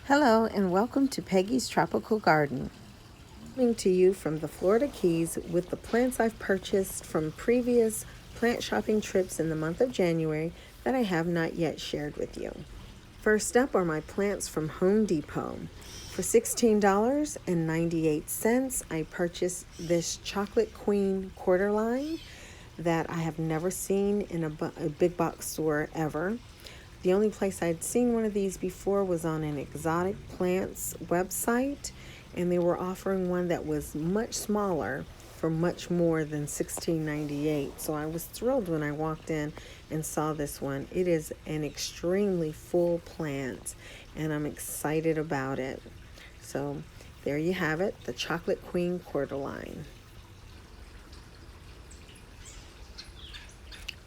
Hello and welcome to Peggy's Tropical Garden. Coming to you from the Florida Keys with the plants I've purchased from previous plant shopping trips in the month of January that I have not yet shared with you. First up are my plants from Home Depot. For $16.98, I purchased this Chocolate Queen quarter line that I have never seen in a big box store ever. The only place I'd seen one of these before was on an Exotic Plants website, and they were offering one that was much smaller for much more than $16.98. So I was thrilled when I walked in and saw this one. It is an extremely full plant, and I'm excited about it. So there you have it, the Chocolate Queen quarter line.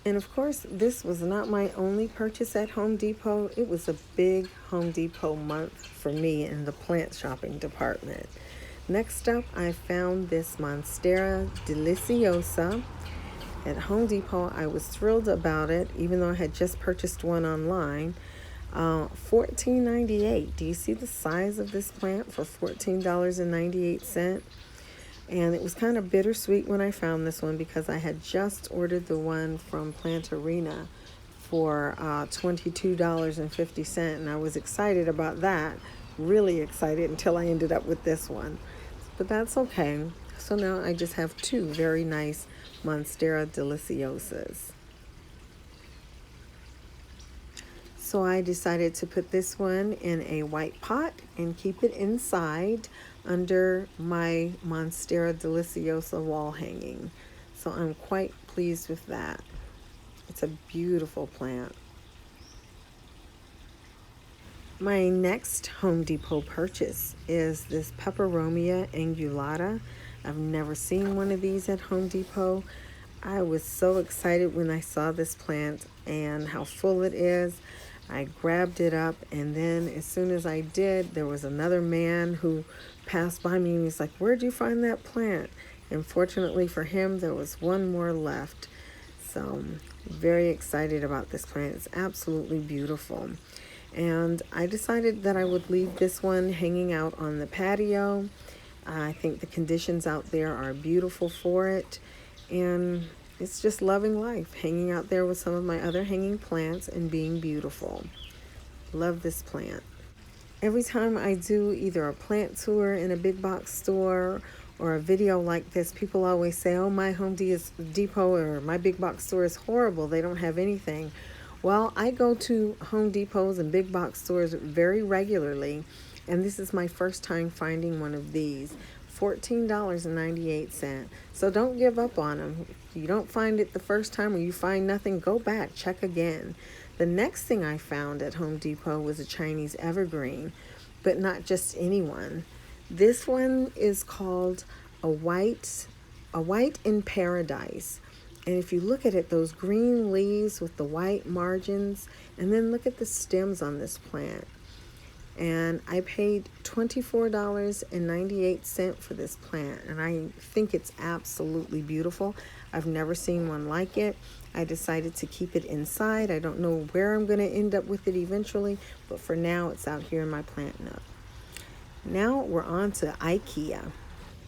And of course, this was not my only purchase at Home Depot. It was a big Home Depot month for me in the plant shopping department. Next up, I found this Monstera Deliciosa at Home Depot. I was thrilled about it, even though I had just purchased one online. $14.98. Do you see the size of this plant for $14.98? And it was kind of bittersweet when I found this one because I had just ordered the one from Planterina for $22.50, and I was excited about that, really excited, until I ended up with this one. But that's okay. So now I just have two very nice Monstera Deliciosas. So I decided to put this one in a white pot and keep it inside under my Monstera Deliciosa wall hanging. So I'm quite pleased with that. It's a beautiful plant. My next Home Depot purchase is this Peperomia angulata. I've never seen one of these at Home Depot. I was so excited when I saw this plant and how full it is. I grabbed it up, and then as soon as I did, there was another man who passed by me and he's like, "Where'd you find that plant?" And fortunately for him, there was one more left. So very excited about this plant. It's absolutely beautiful. And I decided that I would leave this one hanging out on the patio. I think the conditions out there are beautiful for it. And it's just loving life, hanging out there with some of my other hanging plants and being beautiful. Love this plant. Every time I do either a plant tour in a big box store or a video like this, people always say, "Oh, my Home Depot or my big box store is horrible. They don't have anything." Well, I go to Home Depots and big box stores very regularly, and this is my first time finding one of these. $14.98. So don't give up on them. If you don't find it the first time or you find nothing, go back, check again. The next thing I found at Home Depot was a Chinese evergreen, but not just any one. This one is called a white in paradise. And if you look at it, those green leaves with the white margins, and then look at the stems on this plant. And I paid $24.98 for this plant, and I think it's absolutely beautiful. I've never seen one like it. I decided to keep it inside. I don't know where I'm going to end up with it eventually, but for now it's out here in my plant nook. Now we're on to Ikea.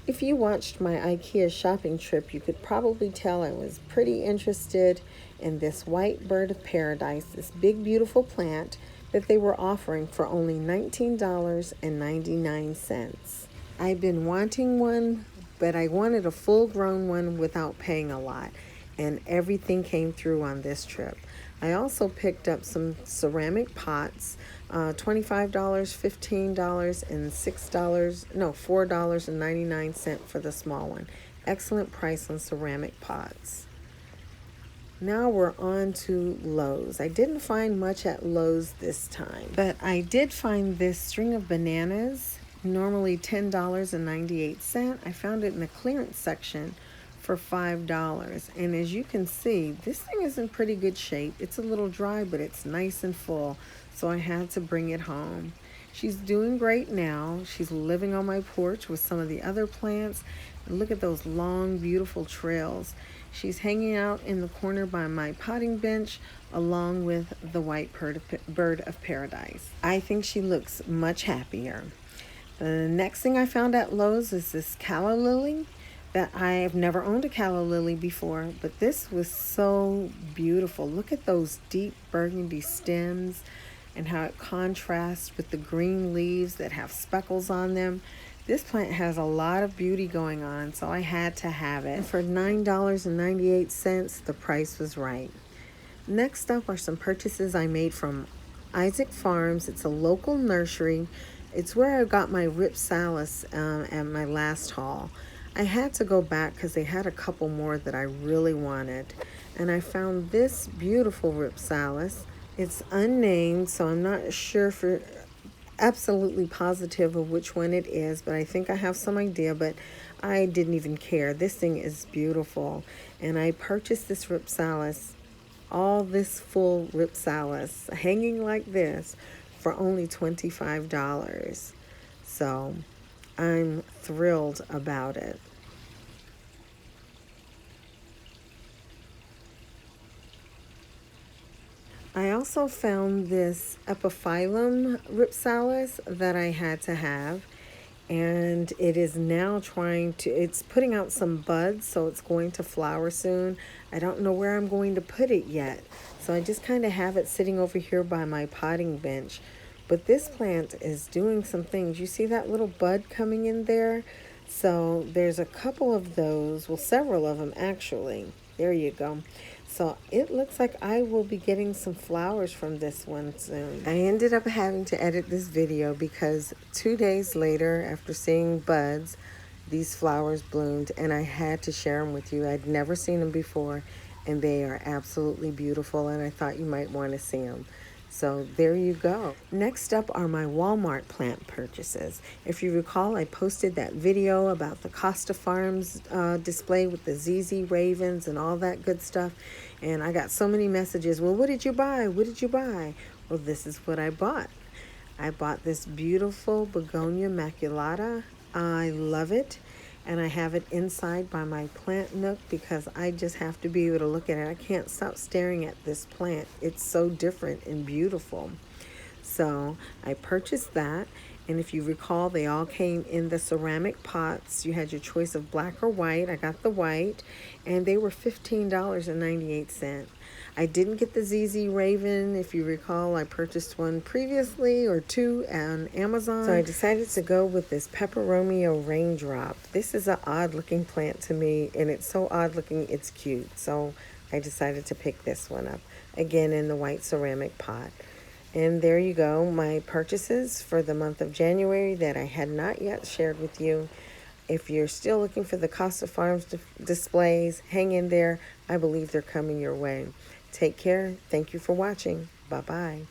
If you watched my Ikea shopping trip, you could probably tell I was pretty interested in this white bird of paradise, this big beautiful plant that they were offering for only $19.99. I've been wanting one, but I wanted a full-grown one without paying a lot, and everything came through on this trip. I also picked up some ceramic pots, $25, $15, and $4.99 for the small one. Excellent price on ceramic pots. Now we're on to Lowe's. I didn't find much at Lowe's this time, but I did find this string of bananas, normally $10.98. I found it in the clearance section for $5. And as you can see, this thing is in pretty good shape. It's a little dry, but it's nice and full, so I had to bring it home. She's doing great now. She's living on my porch with some of the other plants. And look at those long, beautiful trails. She's hanging out in the corner by my potting bench along with the white bird of paradise. I think she looks much happier. The next thing I found at Lowe's is this calla lily that I've never owned a calla lily before, but this was so beautiful. Look at those deep burgundy stems and how it contrasts with the green leaves that have speckles on them. This plant has a lot of beauty going on, so I had to have it. And for $9.98, the price was right. Next up are some purchases I made from Issac Farms. It's a local nursery. It's where I got my Ripsalis at my last haul. I had to go back because they had a couple more that I really wanted. And I found this beautiful Ripsalis. It's unnamed, so I'm not sure for absolutely positive of which one it is, but I think I have some idea, but I didn't even care. This thing is beautiful. And I purchased this Ripsalis, all this full Ripsalis, hanging like this for only $25. So I'm thrilled about it. I also found this Epiphyllum Ripsalis that I had to have, and it is now it's putting out some buds, so it's going to flower soon. I don't know where I'm going to put it yet, so I just kind of have it sitting over here by my potting bench. But this plant is doing some things. You see that little bud coming in there? So there's a couple of those, well, several of them actually. There you go. So it looks like I will be getting some flowers from this one soon. I ended up having to edit this video because 2 days later, after seeing buds, these flowers bloomed, and I had to share them with you. I'd never seen them before, and they are absolutely beautiful, and I thought you might want to see them. So there you go. Next up are my Walmart plant purchases. If you recall, I posted that video about the Costa Farms display with the ZZ ravens and all that good stuff. And I got so many messages. Well, what did you buy? What did you buy? Well, this is what I bought. I bought this beautiful Begonia maculata. I love it. And I have it inside by my plant nook because I just have to be able to look at it. I can't stop staring at this plant. It's so different and beautiful. So I purchased that. And if you recall, they all came in the ceramic pots. You had your choice of black or white. I got the white, and they were $15.98. I didn't get the ZZ Raven. If you recall, I purchased one previously, or two, on Amazon. So I decided to go with this Peperomia Raindrop. This is an odd looking plant to me, and it's so odd looking, it's cute. So I decided to pick this one up, again in the white ceramic pot. And there you go, my purchases for the month of January that I had not yet shared with you. If you're still looking for the Costa Farms displays, hang in there. I believe they're coming your way. Take care. Thank you for watching. Bye-bye.